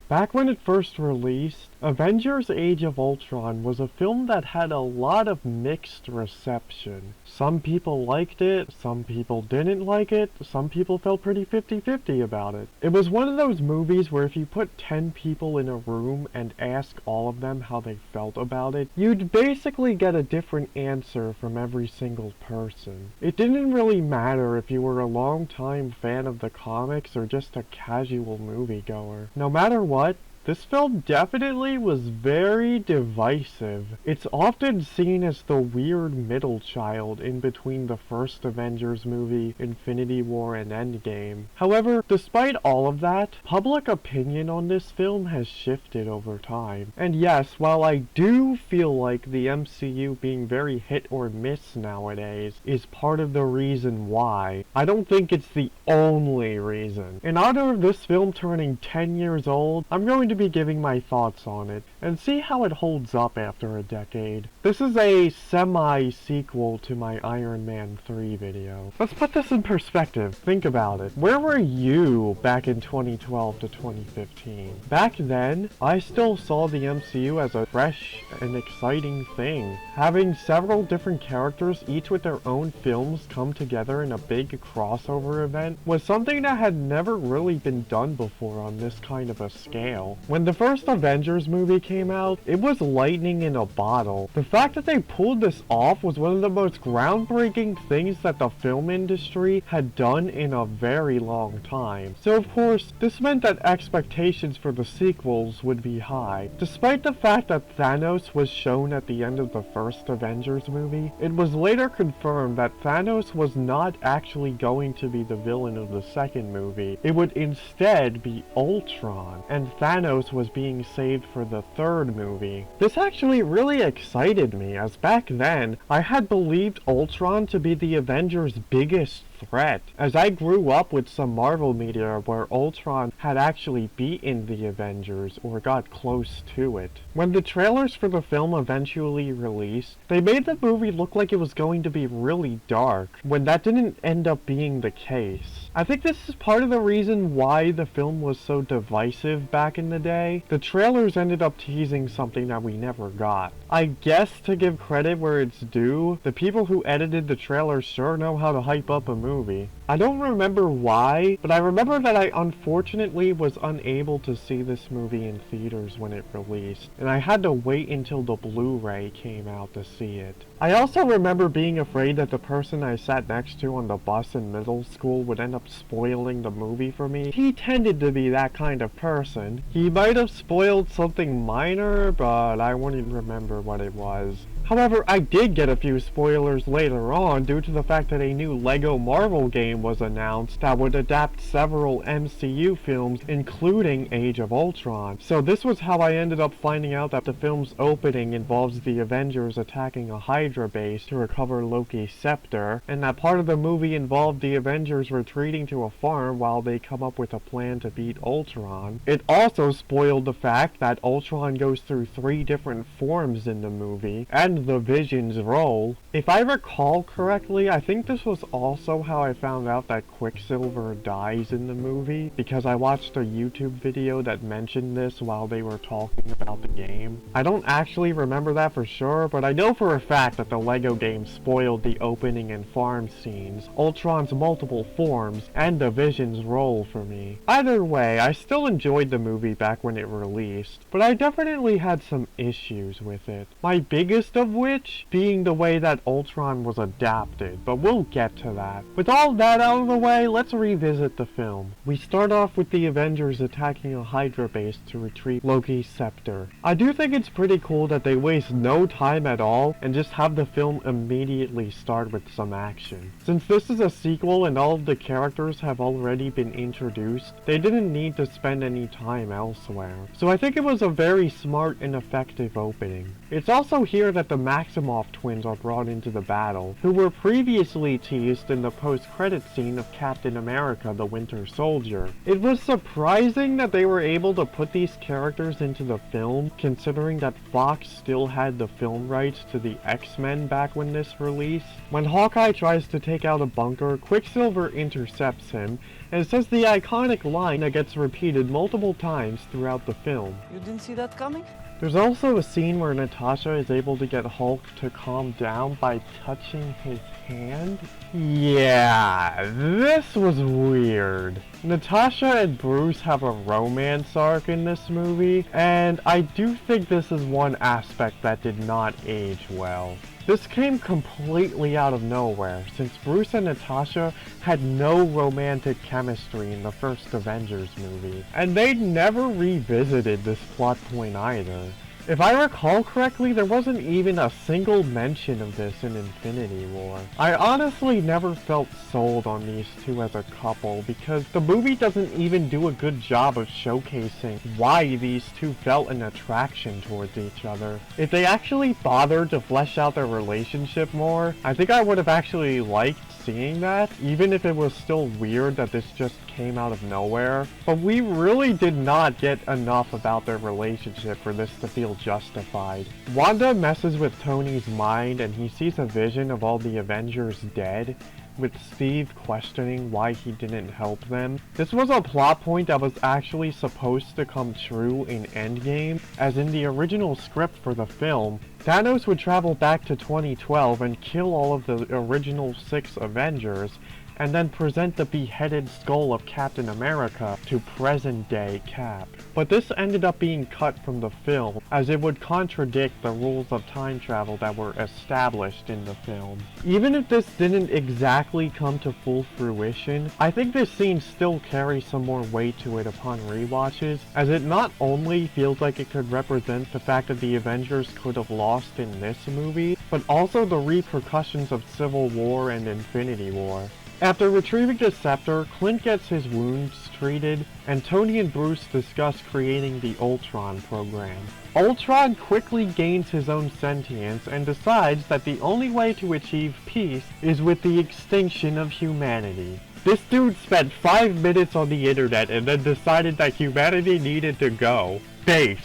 Back when it first released, Avengers Age of Ultron was a film that had a lot of mixed reception. Some people liked it, some people didn't like it, some people felt pretty 50-50 about it. It was one of those movies where if you put 10 people in a room and ask all of them how they felt about it, you'd basically get a different answer from every single person. It didn't really matter if you were a long-time fan of the comics or just a casual moviegoer. No matter what, this film definitely was very divisive. It's often seen as the weird middle child in between the first Avengers movie, Infinity War, and Endgame. However, despite all of that, public opinion on this film has shifted over time. And yes, while I do feel like the MCU being very hit or miss nowadays is part of the reason why, I don't think it's the only reason. In honor of this film turning 10 years old, I'm going to be giving my thoughts on it, and see how it holds up after a decade. This is a semi-sequel to my Iron Man 3 video. Let's put this in perspective. Think about it. Where were you back in 2012 to 2015? Back then, I still saw the MCU as a fresh and exciting thing. Having several different characters, each with their own films, come together in a big crossover event was something that had never really been done before on this kind of a scale. When the first Avengers movie came out, it was lightning in a bottle. The fact that they pulled this off was one of the most groundbreaking things that the film industry had done in a very long time. So of course, this meant that expectations for the sequels would be high. Despite the fact that Thanos was shown at the end of the first Avengers movie, it was later confirmed that Thanos was not actually going to be the villain of the second movie. It would instead be Ultron, and Thanos was being saved for the third movie. This actually really excited me, as back then, I had believed Ultron to be the Avengers' biggest threat, as I grew up with some Marvel media where Ultron had actually beaten the Avengers or got close to it. When the trailers for the film eventually released, they made the movie look like it was going to be really dark, when that didn't end up being the case. I think this is part of the reason why the film was so divisive back in the day. The trailers ended up teasing something that we never got. I guess to give credit where it's due, the people who edited the trailers sure know how to hype up a movie. I don't remember why, but I remember that I unfortunately was unable to see this movie in theaters when it released, and I had to wait until the Blu-ray came out to see it. I also remember being afraid that the person I sat next to on the bus in middle school would end up spoiling the movie for me. He tended to be that kind of person. He might have spoiled something minor, but I wouldn't remember what it was. However, I did get a few spoilers later on due to the fact that a new LEGO Marvel game was announced that would adapt several MCU films, including Age of Ultron. So this was how I ended up finding out that the film's opening involves the Avengers attacking a Hydra base to recover Loki's scepter, and that part of the movie involved the Avengers retreating to a farm while they come up with a plan to beat Ultron. It also spoiled the fact that Ultron goes through 3 different forms in the movie, and the Vision's role. If I recall correctly, I think this was also how I found out that Quicksilver dies in the movie, because I watched a YouTube video that mentioned this while they were talking about the game. I don't actually remember that for sure, but I know for a fact that the LEGO game spoiled the opening and farm scenes, Ultron's multiple forms, and the Vision's role for me. Either way, I still enjoyed the movie back when it released, but I definitely had some issues with it. My biggest of which being the way that Ultron was adapted, but we'll get to that. With all that out of the way, let's revisit the film. We start off with the Avengers attacking a Hydra base to retrieve Loki's scepter. I do think it's pretty cool that they waste no time at all and just have the film immediately start with some action. Since this is a sequel and all of the characters have already been introduced, they didn't need to spend any time elsewhere. So I think it was a very smart and effective opening. It's also here that the the Maximoff twins are brought into the battle, who were previously teased in the post-credit scene of Captain America: The Winter Soldier. It was surprising that they were able to put these characters into the film, considering that Fox still had the film rights to the X-Men back when this released. When Hawkeye tries to take out a bunker, Quicksilver intercepts him, and says the iconic line that gets repeated multiple times throughout the film. You didn't see that coming? There's also a scene where Natasha is able to get Hulk to calm down by touching his hand. Yeah, this was weird. Natasha and Bruce have a romance arc in this movie, and I do think this is one aspect that did not age well. This came completely out of nowhere, since Bruce and Natasha had no romantic chemistry in the first Avengers movie, and they'd never revisited this plot point either. If I recall correctly, there wasn't even a single mention of this in Infinity War. I honestly never felt sold on these two as a couple, because the movie doesn't even do a good job of showcasing why these two felt an attraction towards each other. If they actually bothered to flesh out their relationship more, I think I would have actually liked seeing that, even if it was still weird that this just came out of nowhere. But we really did not get enough about their relationship for this to feel justified. Wanda messes with Tony's mind and he sees a vision of all the Avengers dead, with Steve questioning why he didn't help them. This was a plot point that was actually supposed to come true in Endgame, as in the original script for the film, Thanos would travel back to 2012 and kill all of the original 6 Avengers, and then present the beheaded skull of Captain America to present-day Cap. But this ended up being cut from the film, as it would contradict the rules of time travel that were established in the film. Even if this didn't exactly come to full fruition, I think this scene still carries some more weight to it upon rewatches, as it not only feels like it could represent the fact that the Avengers could have lost in this movie, but also the repercussions of Civil War and Infinity War. After retrieving the scepter, Clint gets his wounds treated, and Tony and Bruce discuss creating the Ultron program. Ultron quickly gains his own sentience and decides that the only way to achieve peace is with the extinction of humanity. This dude spent 5 minutes on the internet and then decided that humanity needed to go. Based.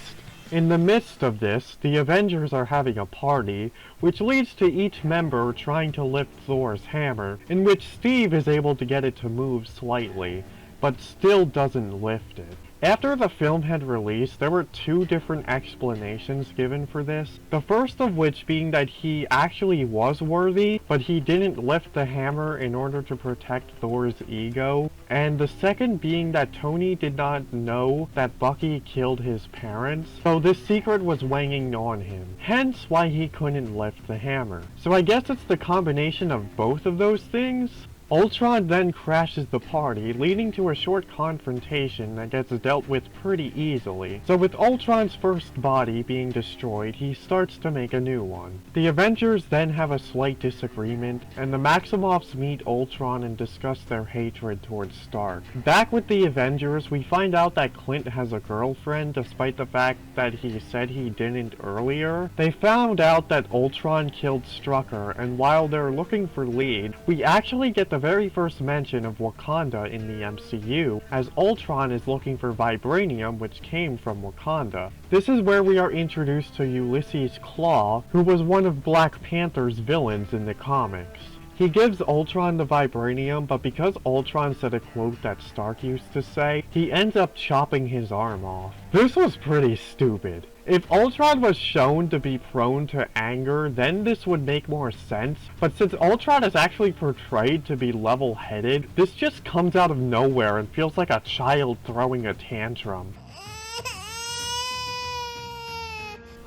In the midst of this, the Avengers are having a party, which leads to each member trying to lift Thor's hammer, in which Steve is able to get it to move slightly, but still doesn't lift it. After the film had released, there were 2 different explanations given for this, the first of which being that he actually was worthy, but he didn't lift the hammer in order to protect Thor's ego, and the second being that Tony did not know that Bucky killed his parents, so this secret was weighing on him, hence why he couldn't lift the hammer. So I guess it's the combination of both of those things? Ultron then crashes the party, leading to a short confrontation that gets dealt with pretty easily. So with Ultron's first body being destroyed, he starts to make a new one. The Avengers then have a slight disagreement, and the Maximoffs meet Ultron and discuss their hatred towards Stark. Back with the Avengers, we find out that Clint has a girlfriend, despite the fact that he said he didn't earlier. They found out that Ultron killed Strucker, and while they're looking for lead, we actually get the very first mention of Wakanda in the MCU, as Ultron is looking for vibranium, which came from Wakanda. This is where we are introduced to Ulysses Klaue, who was one of Black Panther's villains in the comics. He gives Ultron the vibranium, but because Ultron said a quote that Stark used to say, he ends up chopping his arm off. This was pretty stupid. If Ultron was shown to be prone to anger, then this would make more sense, but since Ultron is actually portrayed to be level-headed, this just comes out of nowhere and feels like a child throwing a tantrum.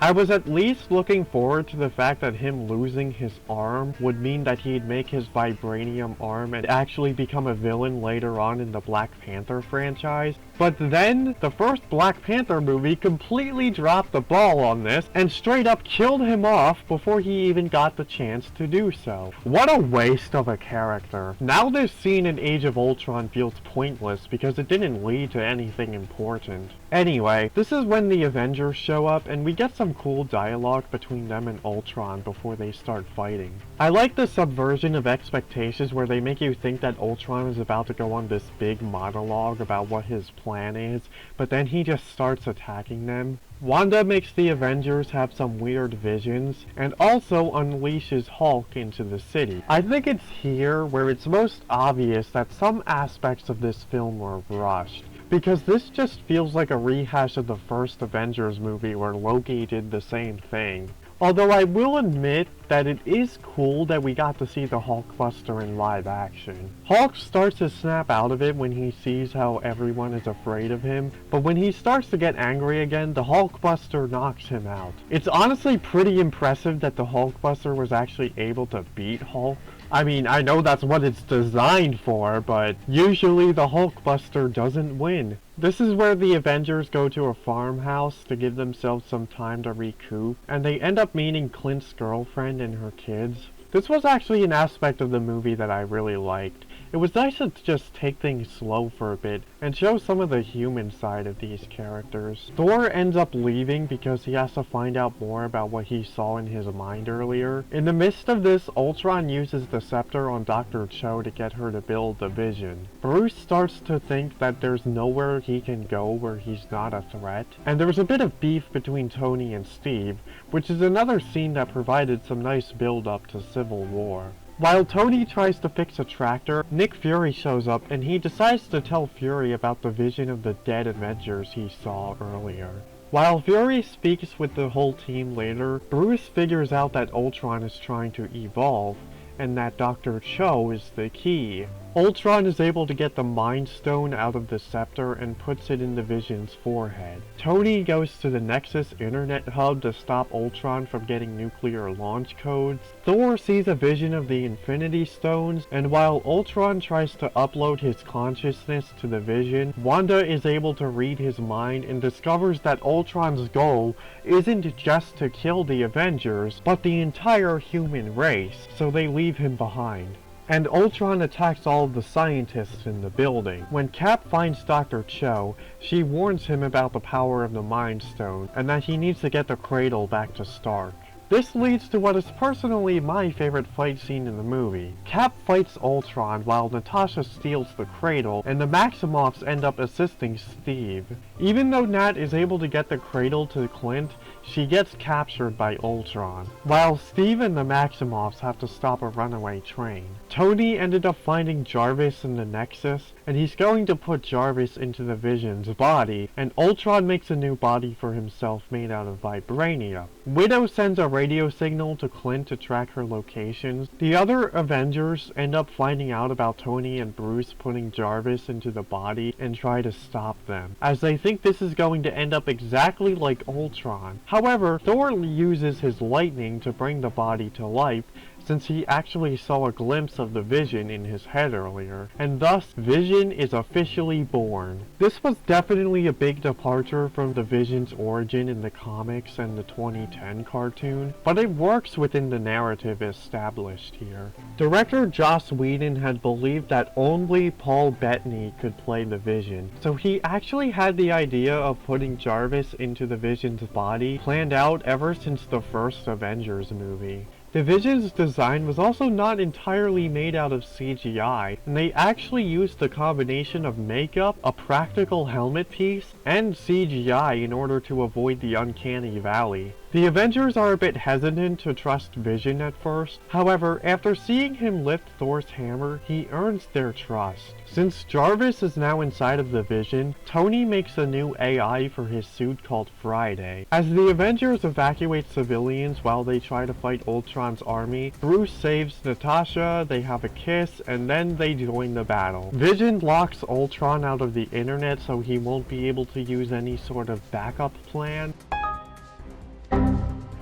I was at least looking forward to the fact that him losing his arm would mean that he'd make his vibranium arm and actually become a villain later on in the Black Panther franchise, But then, the first Black Panther movie completely dropped the ball on this and straight up killed him off before he even got the chance to do so. What a waste of a character. Now this scene in Age of Ultron feels pointless because it didn't lead to anything important. Anyway, this is when the Avengers show up and we get some cool dialogue between them and Ultron before they start fighting. I like the subversion of expectations where they make you think that Ultron is about to go on this big monologue about what his plan is, but then he just starts attacking them. Wanda makes the Avengers have some weird visions, and also unleashes Hulk into the city. I think it's here where it's most obvious that some aspects of this film were rushed, because this just feels like a rehash of the first Avengers movie where Loki did the same thing. Although I will admit that it is cool that we got to see the Hulkbuster in live action. Hulk starts to snap out of it when he sees how everyone is afraid of him, but when he starts to get angry again, the Hulkbuster knocks him out. It's honestly pretty impressive that the Hulkbuster was actually able to beat Hulk. I mean, I know that's what it's designed for, but usually the Hulkbuster doesn't win. This is where the Avengers go to a farmhouse to give themselves some time to recoup, and they end up meeting Clint's girlfriend and her kids. This was actually an aspect of the movie that I really liked. It was nice to just take things slow for a bit and show some of the human side of these characters. Thor ends up leaving because he has to find out more about what he saw in his mind earlier. In the midst of this, Ultron uses the scepter on Dr. Cho to get her to build the Vision. Bruce starts to think that there's nowhere he can go where he's not a threat, and there's a bit of beef between Tony and Steve, which is another scene that provided some nice build-up to Civil War. While Tony tries to fix a tractor, Nick Fury shows up and he decides to tell Fury about the vision of the dead Avengers he saw earlier. While Fury speaks with the whole team later, Bruce figures out that Ultron is trying to evolve, and that Dr. Cho is the key. Ultron is able to get the Mind Stone out of the scepter and puts it in the Vision's forehead. Tony goes to the Nexus internet hub to stop Ultron from getting nuclear launch codes. Thor sees a vision of the Infinity Stones, and while Ultron tries to upload his consciousness to the Vision, Wanda is able to read his mind and discovers that Ultron's goal isn't just to kill the Avengers, but the entire human race, so they leave him behind. And Ultron attacks all of the scientists in the building. When Cap finds Dr. Cho, she warns him about the power of the Mind Stone, and that he needs to get the Cradle back to Stark. This leads to what is personally my favorite fight scene in the movie. Cap fights Ultron while Natasha steals the Cradle, and the Maximoffs end up assisting Steve. Even though Nat is able to get the Cradle to Clint, she gets captured by Ultron, while Steve and the Maximoffs have to stop a runaway train. Tony ended up finding Jarvis in the Nexus, and he's going to put Jarvis into the Vision's body, and Ultron makes a new body for himself made out of vibranium. Widow sends a radio signal to Clint to track her locations. The other Avengers end up finding out about Tony and Bruce putting Jarvis into the body and try to stop them, as they think this is going to end up exactly like Ultron. However, Thor uses his lightning to bring the body to life, since he actually saw a glimpse of the Vision in his head earlier, and thus Vision is officially born. This was definitely a big departure from the Vision's origin in the comics and the 2010 cartoon, but it works within the narrative established here. Director Joss Whedon had believed that only Paul Bettany could play the Vision, so he actually had the idea of putting Jarvis into the Vision's body planned out ever since the first Avengers movie. The Vision's design was also not entirely made out of CGI, and they actually used a combination of makeup, a practical helmet piece, and CGI in order to avoid the uncanny valley. The Avengers are a bit hesitant to trust Vision at first. However, after seeing him lift Thor's hammer, he earns their trust. Since Jarvis is now inside of the Vision, Tony makes a new AI for his suit called Friday. As the Avengers evacuate civilians while they try to fight Ultron's army, Bruce saves Natasha, they have a kiss, and then they join the battle. Vision locks Ultron out of the internet so he won't be able to use any sort of backup plan.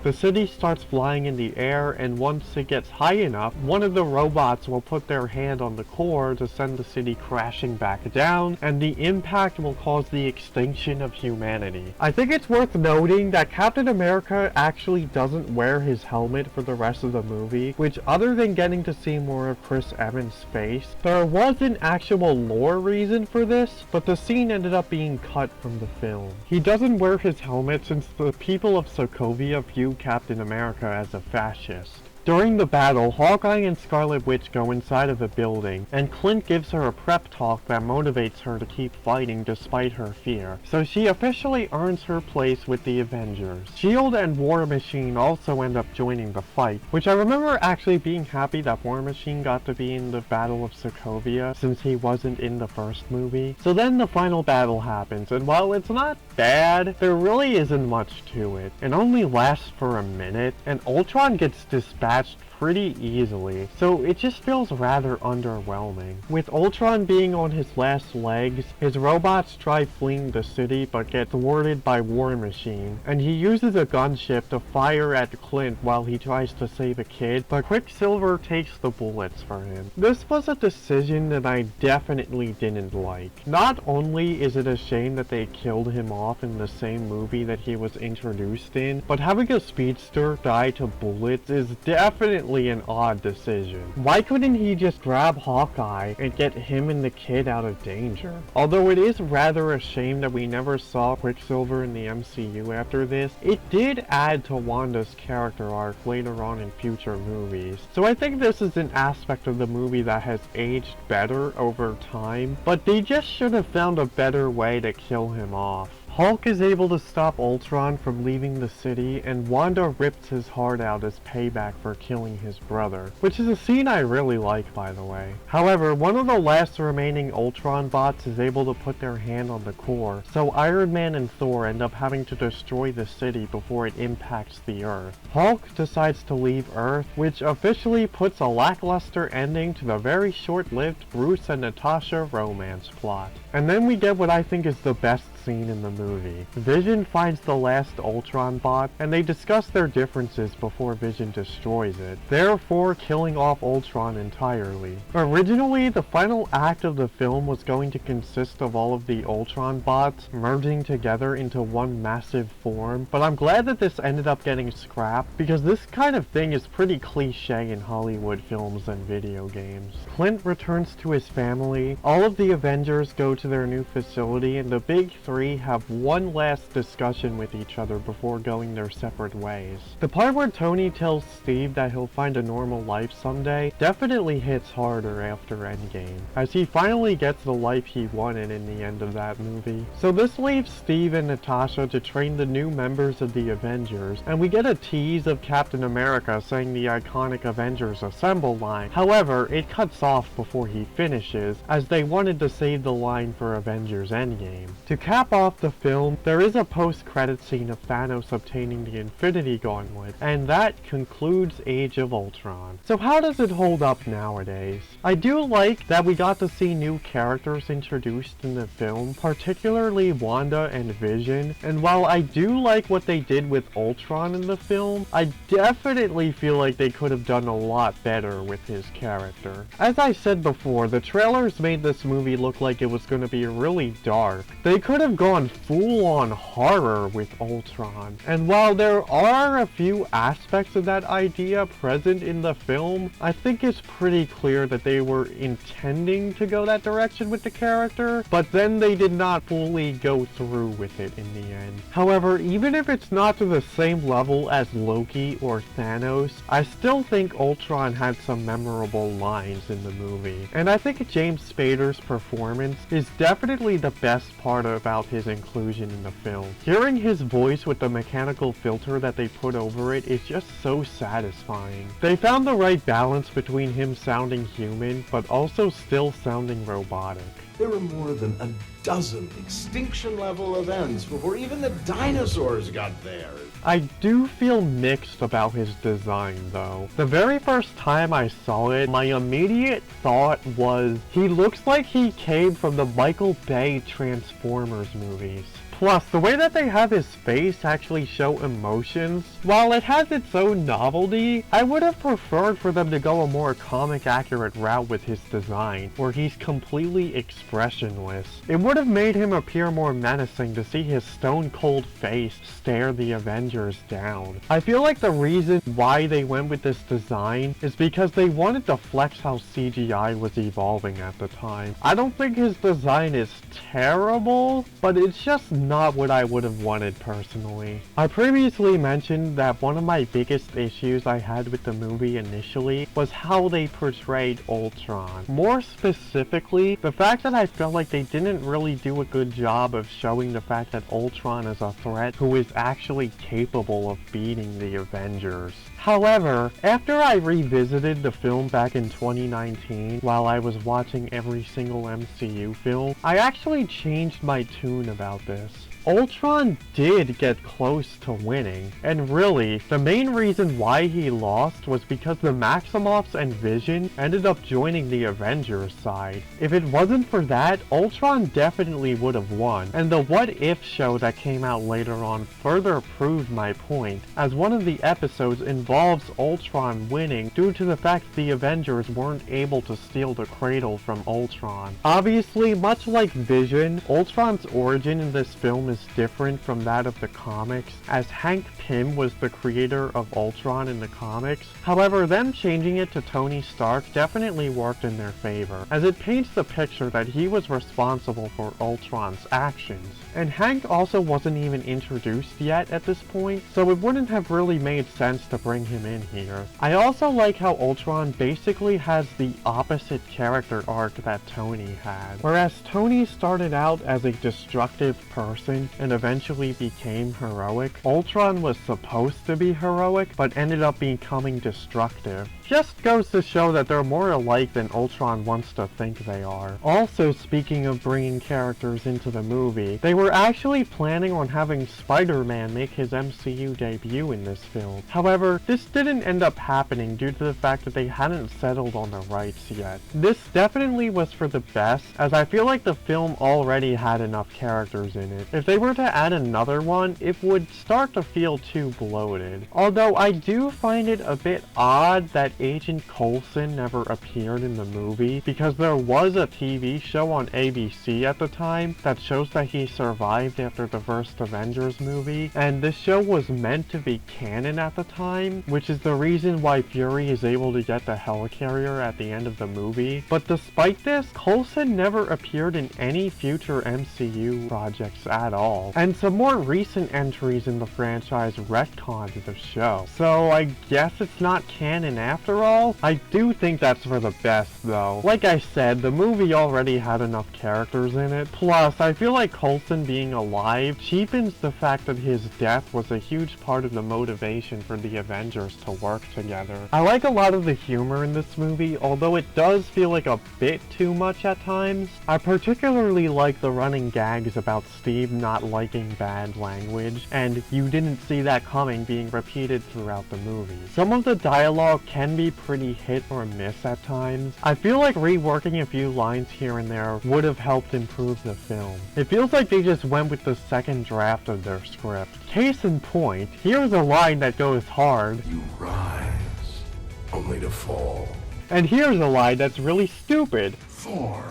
The city starts flying in the air, and once it gets high enough, one of the robots will put their hand on the core to send the city crashing back down, and the impact will cause the extinction of humanity. I think it's worth noting that Captain America actually doesn't wear his helmet for the rest of the movie, which, other than getting to see more of Chris Evans' face, there was an actual lore reason for this, but the scene ended up being cut from the film. He doesn't wear his helmet since the people of Sokovia view Captain America as a fascist. During the battle, Hawkeye and Scarlet Witch go inside of the building, and Clint gives her a prep talk that motivates her to keep fighting despite her fear, so she officially earns her place with the Avengers. S.H.I.E.L.D. and War Machine also end up joining the fight, which I remember actually being happy that War Machine got to be in the Battle of Sokovia, since he wasn't in the first movie. So then the final battle happens, and while it's not bad, there really isn't much to it. It only lasts for a minute, and Ultron gets dispatched pretty easily, so it just feels rather underwhelming. With Ultron being on his last legs, his robots try fleeing the city but get thwarted by War Machine, and he uses a gunship to fire at Clint while he tries to save a kid, but Quicksilver takes the bullets for him. This was a decision that I definitely didn't like. Not only is it a shame that they killed him off in the same movie that he was introduced in, but having a speedster die to bullets is definitely an odd decision. Why couldn't he just grab Hawkeye and get him and the kid out of danger? Although it is rather a shame that we never saw Quicksilver in the MCU after this, it did add to Wanda's character arc later on in future movies. So I think this is an aspect of the movie that has aged better over time, but they just should have found a better way to kill him off. Hulk is able to stop Ultron from leaving the city, and Wanda rips his heart out as payback for killing his brother, which is a scene I really like, by the way. However, one of the last remaining Ultron bots is able to put their hand on the core, so Iron Man and Thor end up having to destroy the city before it impacts the Earth. Hulk decides to leave Earth, which officially puts a lackluster ending to the very short-lived Bruce and Natasha romance plot. And then we get what I think is the best scene in the movie. Vision finds the last Ultron bot, and they discuss their differences before Vision destroys it, therefore killing off Ultron entirely. Originally, the final act of the film was going to consist of all of the Ultron bots merging together into one massive form, but I'm glad that this ended up getting scrapped, because this kind of thing is pretty cliche in Hollywood films and video games. Clint returns to his family, all of the Avengers go to their new facility, and the big three have one last discussion with each other before going their separate ways. The part where Tony tells Steve that he'll find a normal life someday definitely hits harder after Endgame, as he finally gets the life he wanted in the end of that movie. So this leaves Steve and Natasha to train the new members of the Avengers, and we get a tease of Captain America saying the iconic Avengers Assemble line. However, it cuts off before he finishes, as they wanted to save the line for Avengers Endgame. To cap off the film, there is a post-credit scene of Thanos obtaining the Infinity Gauntlet, and that concludes Age of Ultron. So how does it hold up nowadays? I do like that we got to see new characters introduced in the film, particularly Wanda and Vision, and while I do like what they did with Ultron in the film, I definitely feel like they could have done a lot better with his character. As I said before, the trailers made this movie look like it was going to be really dark. They could have gone full-on horror with Ultron, and while there are a few aspects of that idea present in the film, I think it's pretty clear that they were intending to go that direction with the character, but then they did not fully go through with it in the end. However, even if it's not to the same level as Loki or Thanos, I still think Ultron had some memorable lines in the movie, and I think James Spader's performance is definitely the best part about his inclusion in the film. Hearing his voice with the mechanical filter that they put over it is just so satisfying. They found the right balance between him sounding human, but also still sounding robotic. There were more than a dozen extinction-level events before even the dinosaurs got there. I do feel mixed about his design though. The very first time I saw it, my immediate thought was, he looks like he came from the Michael Bay Transformers movies. Plus, the way that they have his face actually show emotions, while it has its own novelty, I would have preferred for them to go a more comic accurate route with his design, where he's completely expressionless. It would have made him appear more menacing to see his stone cold face stare the Avengers down. I feel like the reason why they went with this design is because they wanted to flex how CGI was evolving at the time. I don't think his design is terrible, but it's just not what I would have wanted personally. I previously mentioned that one of my biggest issues I had with the movie initially was how they portrayed Ultron. More specifically, the fact that I felt like they didn't really do a good job of showing the fact that Ultron is a threat who is actually capable of beating the Avengers. However, after I revisited the film back in 2019 while I was watching every single MCU film, I actually changed my tune about this. Ultron did get close to winning, and really, the main reason why he lost was because the Maximoffs and Vision ended up joining the Avengers side. If it wasn't for that, Ultron definitely would have won, and the What If show that came out later on further proved my point, as one of the episodes involves Ultron winning due to the fact the Avengers weren't able to steal the cradle from Ultron. Obviously, much like Vision, Ultron's origin in this film is different from that of the comics, as Hank Pym was the creator of Ultron in the comics. However, them changing it to Tony Stark definitely worked in their favor, as it paints the picture that he was responsible for Ultron's actions. And Hank also wasn't even introduced yet at this point, so it wouldn't have really made sense to bring him in here. I also like how Ultron basically has the opposite character arc that Tony had. Whereas Tony started out as a destructive person and eventually became heroic, Ultron was supposed to be heroic but ended up becoming destructive. Just goes to show that they're more alike than Ultron wants to think they are. Also, speaking of bringing characters into the movie, they were actually planning on having Spider-Man make his MCU debut in this film. However, this didn't end up happening due to the fact that they hadn't settled on the rights yet. This definitely was for the best, as I feel like the film already had enough characters in it. If they were to add another one, it would start to feel too bloated. Although I do find it a bit odd that Agent Coulson never appeared in the movie, because there was a TV show on ABC at the time that shows that he survived after the first Avengers movie, and this show was meant to be canon at the time, which is the reason why Fury is able to get the helicarrier at the end of the movie. But despite this, Coulson never appeared in any future MCU projects at all, and some more recent entries in the franchise retconned the show. So I guess it's not canon after all. I do think that's for the best though. Like I said, the movie already had enough characters in it. Plus, I feel like Coulson being alive cheapens the fact that his death was a huge part of the motivation for the Avengers to work together. I like a lot of the humor in this movie, although it does feel like a bit too much at times. I particularly like the running gags about Steve not liking bad language, and you didn't see that coming being repeated throughout the movie. Some of the dialogue can be pretty hit or miss at times. I feel like reworking a few lines here and there would have helped improve the film. It feels like they just went with the second draft of their script. Case in point, here's a line that goes hard. You rise, only to fall. And here's a line that's really stupid. Thor,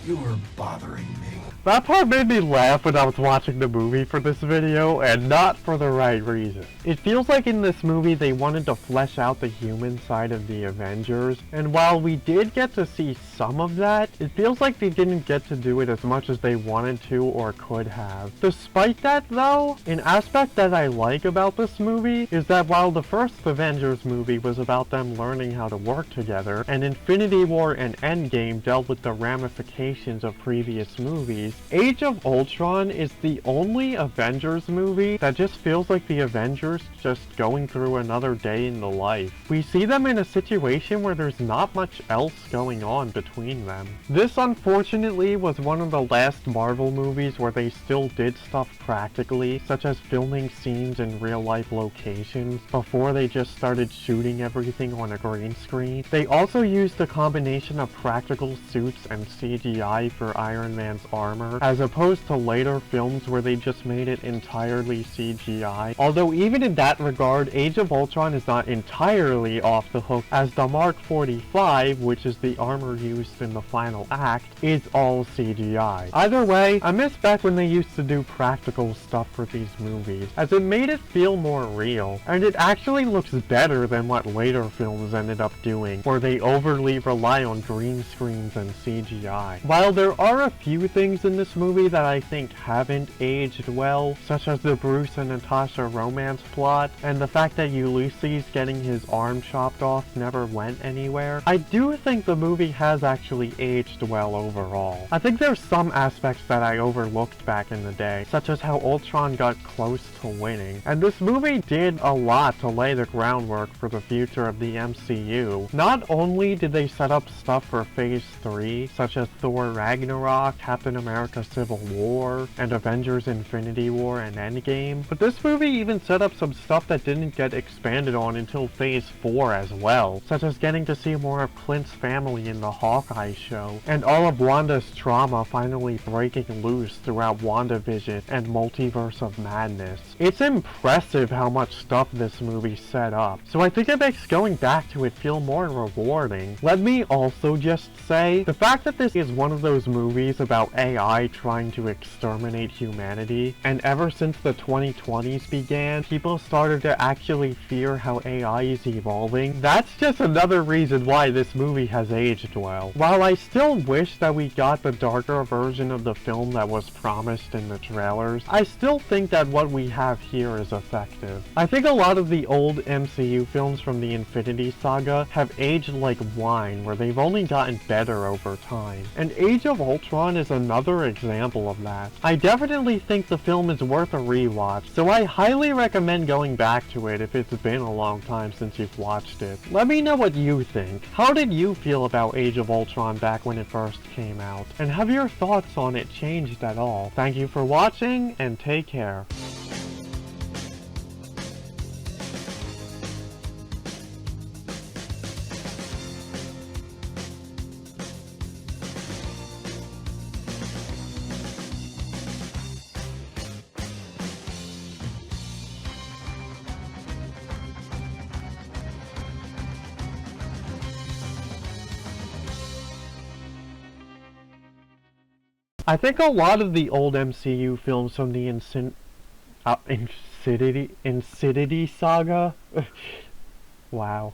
you're bothering me. That part made me laugh when I was watching the movie for this video, and not for the right reason. It feels like in this movie they wanted to flesh out the human side of the Avengers, and while we did get to see some of that, it feels like they didn't get to do it as much as they wanted to or could have. Despite that though, an aspect that I like about this movie is that while the first Avengers movie was about them learning how to work together, and Infinity War and Endgame dealt with the ramifications of previous movies, Age of Ultron is the only Avengers movie that just feels like the Avengers just going through another day in the life. We see them in a situation where there's not much else going on between them. This unfortunately was one of the last Marvel movies where they still did stuff practically, such as filming scenes in real life locations before they just started shooting everything on a green screen. They also used a combination of practical suits and CGI for Iron Man's armor armor, as opposed to later films where they just made it entirely CGI. Although even in that regard, Age of Ultron is not entirely off the hook, as the Mark 45, which is the armor used in the final act, is all CGI. Either way, I miss back when they used to do practical stuff for these movies, as it made it feel more real, and it actually looks better than what later films ended up doing, where they overly rely on green screens and CGI. While there are a few things in this movie that I think haven't aged well, such as the Bruce and Natasha romance plot, and the fact that Ulysses getting his arm chopped off never went anywhere, I do think the movie has actually aged well overall. I think there's some aspects that I overlooked back in the day, such as how Ultron got close to winning, and this movie did a lot to lay the groundwork for the future of the MCU. Not only did they set up stuff for Phase 3, such as Thor Ragnarok, Captain America Civil War, and Avengers Infinity War and Endgame, but this movie even set up some stuff that didn't get expanded on until Phase 4 as well, such as getting to see more of Clint's family in the Hawkeye show, and all of Wanda's trauma finally breaking loose throughout WandaVision and Multiverse of Madness. It's impressive how much stuff this movie set up, so I think it makes going back to it feel more rewarding. Let me also just say, the fact that this is one of those movies about AI trying to exterminate humanity, and ever since the 2020s began, people started to actually fear how AI is evolving, that's just another reason why this movie has aged well. While I still wish that we got the darker version of the film that was promised in the trailers, I still think that what we have here is effective. I think a lot of the old MCU films from the Infinity Saga have aged like wine, where they've only gotten better over time. And Age of Ultron is another example of that. I definitely think the film is worth a rewatch, so I highly recommend going back to it if it's been a long time since you've watched it. Let me know what you think. How did you feel about Age of Ultron back when it first came out? And have your thoughts on it changed at all? Thank you for watching, and take care. I think a lot of the old MCU films from the Infinity Saga wow.